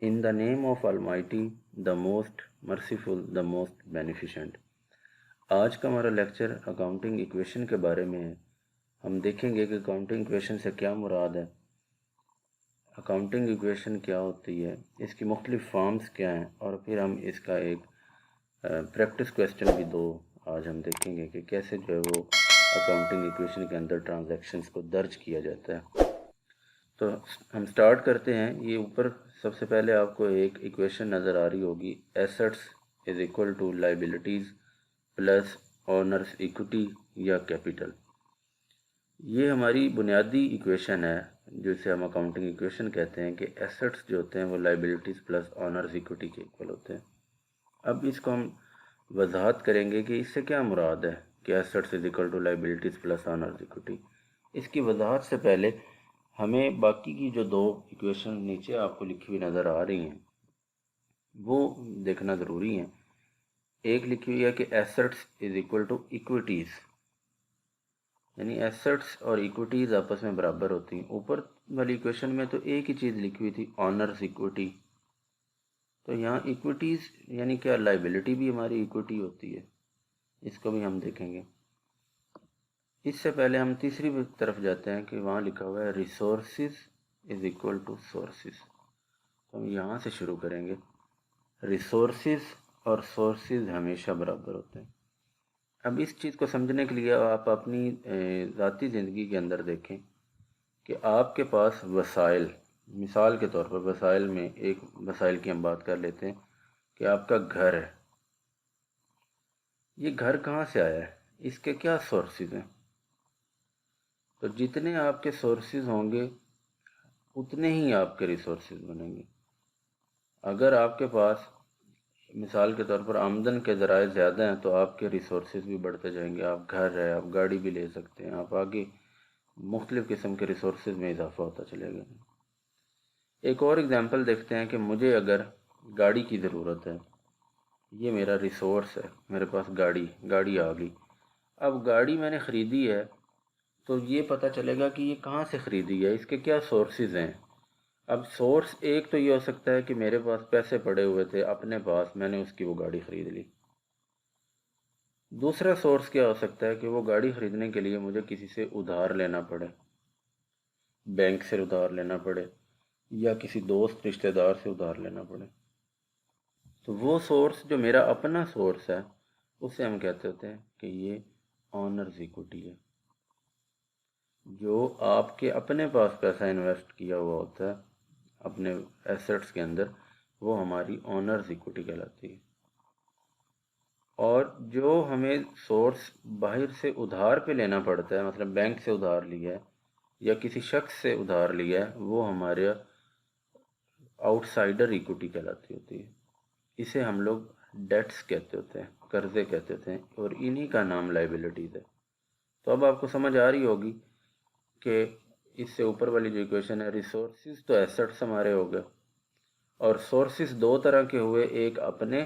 In the name of Almighty, the most merciful, the most beneficent. آج کا ہمارا lecture accounting equation کے بارے میں ہے. ہم دیکھیں گے کہ اکاؤنٹنگ ایکویشن سے کیا مراد ہے، اکاؤنٹنگ ایکویشن کیا ہوتی ہے، اس کی مختلف فارمز کیا ہیں، اور پھر ہم اس کا ایک پریکٹس کویسچن بھی آج ہم دیکھیں گے کہ کیسے جو ہے وہ اکاؤنٹنگ ایکویشن کے اندر ٹرانزیکشنز کو درج کیا جاتا ہے. تو ہم سٹارٹ کرتے ہیں. یہ اوپر سب سے پہلے آپ کو ایک ایکویشن نظر آ رہی ہوگی، assets is equal to liabilities plus owners equity یا کیپٹل. یہ ہماری بنیادی ایکویشن ہے جسے ہم اکاؤنٹنگ ایکویشن کہتے ہیں کہ ایسٹس جو ہوتے ہیں وہ لائبلٹیز پلس اونرز ایکوٹی کے ایکول ہوتے ہیں. اب اس کو ہم وضاحت کریں گے کہ اس سے کیا مراد ہے کہ assets is equal to liabilities plus owners equity. اس کی وضاحت سے پہلے ہمیں باقی کی جو دو ایکویشن نیچے آپ کو لکھی ہوئی نظر آ رہی ہیں وہ دیکھنا ضروری ہیں. ایک لکھی ہوئی ہے کہ assets is equal to equities, یعنی ایسٹس اور ایکویٹیز آپس میں برابر ہوتی ہیں. اوپر والی ایکویشن میں تو ایک ہی چیز لکھی ہوئی تھی، آنرز ایکویٹی. تو یہاں ایکویٹیز یعنی کیا لائبلٹی بھی ہماری ایکویٹی ہوتی ہے، اس کو بھی ہم دیکھیں گے. اس سے پہلے ہم تیسری طرف جاتے ہیں کہ وہاں لکھا ہوا ہے resources is equal two sources. تو ہم یہاں سے شروع کریں گے. ریسورسز اور سورسز ہمیشہ برابر ہوتے ہیں. اب اس چیز کو سمجھنے کے لیے آپ اپنی ذاتی زندگی کے اندر دیکھیں کہ آپ کے پاس وسائل، مثال کے طور پر وسائل میں ایک وسائل کی ہم بات کر لیتے ہیں کہ آپ کا گھر ہے. یہ گھر کہاں سے آیا ہے، اس کے کیا سورسز ہیں؟ تو جتنے آپ کے سورسز ہوں گے اتنے ہی آپ کے ریسورسز بنیں گے. اگر آپ کے پاس مثال کے طور پر آمدن کے ذرائع زیادہ ہیں تو آپ کے ریسورسز بھی بڑھتے جائیں گے. آپ گھر ہے، آپ گاڑی بھی لے سکتے ہیں، آپ آگے مختلف قسم کے ریسورسز میں اضافہ ہوتا چلے گا. ایک اور اگزامپل دیکھتے ہیں کہ مجھے اگر گاڑی کی ضرورت ہے، یہ میرا ریسورس ہے، میرے پاس گاڑی آ گئی. اب گاڑی میں نے خریدی ہے تو یہ پتہ چلے گا کہ یہ کہاں سے خریدی ہے، اس کے کیا سورسز ہیں. اب سورس ایک تو یہ ہو سکتا ہے کہ میرے پاس پیسے پڑے ہوئے تھے اپنے پاس، میں نے اس کی وہ گاڑی خرید لی. دوسرا سورس کیا ہو سکتا ہے کہ وہ گاڑی خریدنے کے لیے مجھے کسی سے ادھار لینا پڑے، بینک سے ادھار لینا پڑے یا کسی دوست رشتہ دار سے ادھار لینا پڑے. تو وہ سورس جو میرا اپنا سورس ہے اسے ہم کہتے ہوتے ہیں کہ یہ آنرز ایکوٹی ہے. جو آپ کے اپنے پاس پیسہ انویسٹ کیا ہوا ہوتا ہے اپنے ایسٹس کے اندر، وہ ہماری آنرز ایکوٹی کہلاتی ہے. اور جو ہمیں سورس باہر سے ادھار پہ لینا پڑتا ہے، مثلا بینک سے ادھار لیا ہے یا کسی شخص سے ادھار لیا ہے، وہ ہمارے آؤٹ سائڈر ایکوٹی کہلاتی ہوتی ہے. اسے ہم لوگ ڈیٹس کہتے ہوتے ہیں، قرضے کہتے ہوتے ہیں، اور انہی کا نام لائبلٹیز ہے. تو اب آپ کو سمجھ آ رہی ہوگی کہ اس سے اوپر والی جو ایکویشن ہے، ریسورسز تو ایسٹس ہمارے ہو گئے اور سورسز دو طرح کے ہوئے، ایک اپنے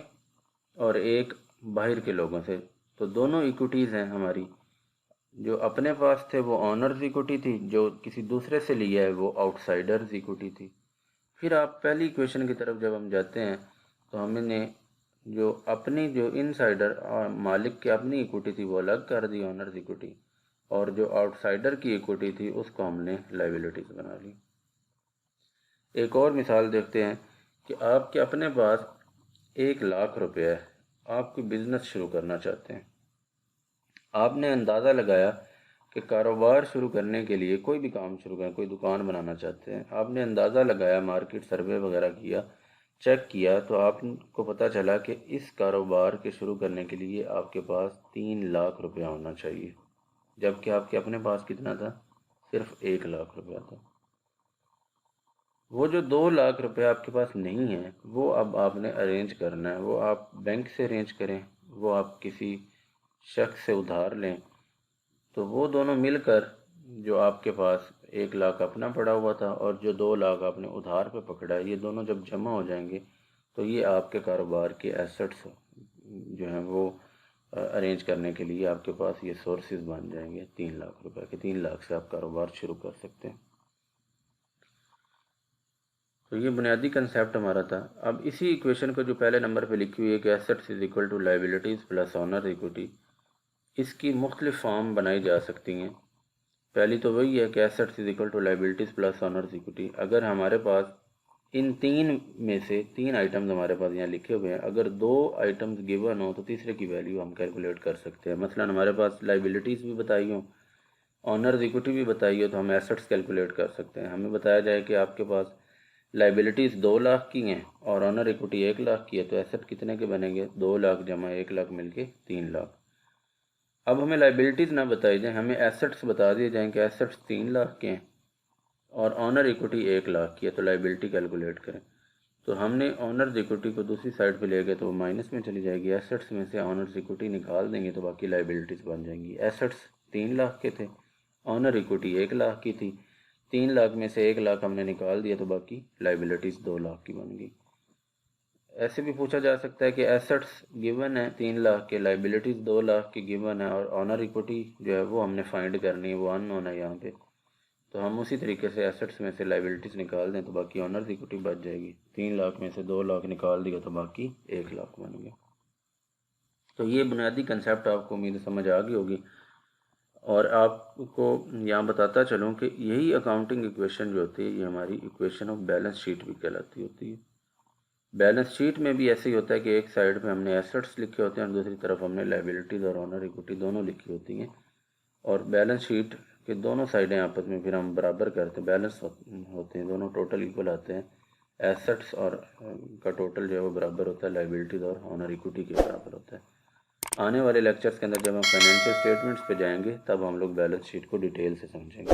اور ایک باہر کے لوگوں سے. تو دونوں ایکوٹیز ہیں ہماری. جو اپنے پاس تھے وہ آنرز ایکوٹی تھی، جو کسی دوسرے سے لیا ہے وہ آؤٹ سائڈرز ایکوٹی تھی. پھر آپ پہلی ایکویشن کی طرف جب ہم جاتے ہیں تو ہم نے جو اپنی جو انسائڈر اور مالک کی اپنی ایکوٹی تھی وہ الگ کر دی، آنرز ایکوٹی، اور جو آؤٹ سائڈر کی ایکوٹی تھی اس کو ہم نے لائبلٹیز بنا لی. ایک اور مثال دیکھتے ہیں کہ آپ کے اپنے پاس 1,00,000 روپے ہے، آپ کوئی بزنس شروع کرنا چاہتے ہیں. آپ نے اندازہ لگایا کہ کاروبار شروع کرنے کے لیے کوئی بھی کام شروع کریں، کوئی دکان بنانا چاہتے ہیں، آپ نے اندازہ لگایا، مارکیٹ سروے وغیرہ کیا، چیک کیا، تو آپ کو پتہ چلا کہ اس کاروبار کے شروع کرنے کے لیے آپ کے پاس 3,00,000 روپیہ ہونا چاہیے، جبکہ آپ کے اپنے پاس کتنا تھا؟ صرف 1,00,000 روپیہ تھا. وہ جو 2,00,000 روپے آپ کے پاس نہیں ہے وہ اب آپ نے ارینج کرنا ہے. وہ آپ بینک سے ارینج کریں، وہ آپ کسی شخص سے ادھار لیں. تو وہ دونوں مل کر جو آپ کے پاس 1,00,000 اپنا پڑا ہوا تھا اور جو 2,00,000 آپ نے ادھار پہ پکڑا ہے، یہ دونوں جب جمع ہو جائیں گے تو یہ آپ کے کاروبار کے ایسٹس جو ہیں وہ ارینج کرنے کے لیے آپ کے پاس یہ سورسز بن جائیں گے 3,00,000 روپے کے. 3,00,000 سے آپ کاروبار شروع کر سکتے ہیں. تو یہ بنیادی کنسیپٹ ہمارا تھا. اب اسی ایکویشن کو جو پہلے نمبر پہ لکھی ہوئی ہے کہ assets is equal to liabilities plus owner equity, اس کی مختلف فارم بنائی جا سکتی ہیں. پہلی تو وہی ہے کہ assets is equal to liabilities plus owner equity. اگر ہمارے پاس ان تین میں سے تین آئٹمز ہمارے پاس یہاں لکھے ہوئے ہیں، اگر دو آئٹمز گیون ہوں تو تیسرے کی ویلیو ہم کیلکولیٹ کر سکتے ہیں. مثلا ہمارے پاس لائبلٹیز بھی بتائی ہوں، آنرز ایکوٹی بھی بتائی ہو، تو ہم ایسٹس کیلکولیٹ کر سکتے ہیں. ہمیں بتایا جائے کہ آپ کے پاس لائبلٹیز 2 لاکھ کی ہیں اور آنر ایکوٹی 1 لاکھ کی ہے، تو ایسٹ کتنے کے بنیں گے؟ 2 لاکھ جمع 1 لاکھ مل کے 3 لاکھ. اب ہمیں لائبلٹیز نہ بتائی جائیں، ہمیں ایسٹس بتا دیے جائیں کہ ایسٹس 3 لاکھ کے ہیں اور آنر ایکوٹی 1 لاکھ کی ہے، تو لائبلٹی کیلکولیٹ کریں. تو ہم نے آنرز ایکوٹی کو دوسری سائڈ پہ لے گئے تو وہ مائنس میں چلی جائے گی. ایسٹس میں سے آنرز ایکوٹی نکال دیں گے تو باقی لائبلٹیز بن جائیں گی. ایسٹس 3 لاکھ کے تھے، آنر ایکوٹی 1 لاکھ کی تھی، 3 لاکھ میں سے 1 لاکھ ہم نے نکال دیا تو باقی لائبلٹیز 2 لاکھ کی بن گئی. ایسے بھی پوچھا جا سکتا ہے کہ ایسٹس گیون ہے 3 لاکھ کے، لائبلٹیز 2 لاکھ کی گیون ہے، اور آنر ایکوٹی جو ہے وہ ہم نے فائنڈ کرنی ہے، وہ ان نون ہے یہاں پہ. تو ہم اسی طریقے سے ایسٹس میں سے لائبلٹیز نکال دیں تو باقی آنرز ایکوٹی بچ جائے گی. 3 لاکھ میں سے 2 لاکھ نکال دیا تو باقی 1 لاکھ بن گیا. تو یہ بنیادی کنسیپٹ آپ کو امید سمجھ آ گئی ہوگی. اور آپ کو یہاں بتاتا چلوں کہ یہی اکاؤنٹنگ ایکویشن جو ہوتی ہے یہ ہماری ایکویشن آف بیلنس شیٹ بھی کہلاتی ہوتی ہے. بیلنس شیٹ میں بھی ایسے ہی ہوتا ہے کہ ایک سائڈ پہ ہم نے ایسٹس لکھے ہوتے ہیں اور دوسری طرف ہم نے لائبلٹیز اور آنر ایکوٹی دونوں لکھی ہوتی ہیں. اور بیلنس شیٹ کے دونوں سائڈیں آپس میں پھر ہم برابر کرتے ہیں، بیلنس ہوتے ہیں، دونوں ٹوٹل ایکول آتے ہیں. ایسٹس اور کا ٹوٹل جو ہے وہ برابر ہوتا ہے لائبلٹیز اور آنر ایکوٹی کے برابر ہوتا ہے. آنے والے لیکچرز کے اندر جب ہم فائنینشیل اسٹیٹمنٹس پہ جائیں گے تب ہم لوگ بیلنس شیٹ کو ڈیٹیل سے سمجھیں گے.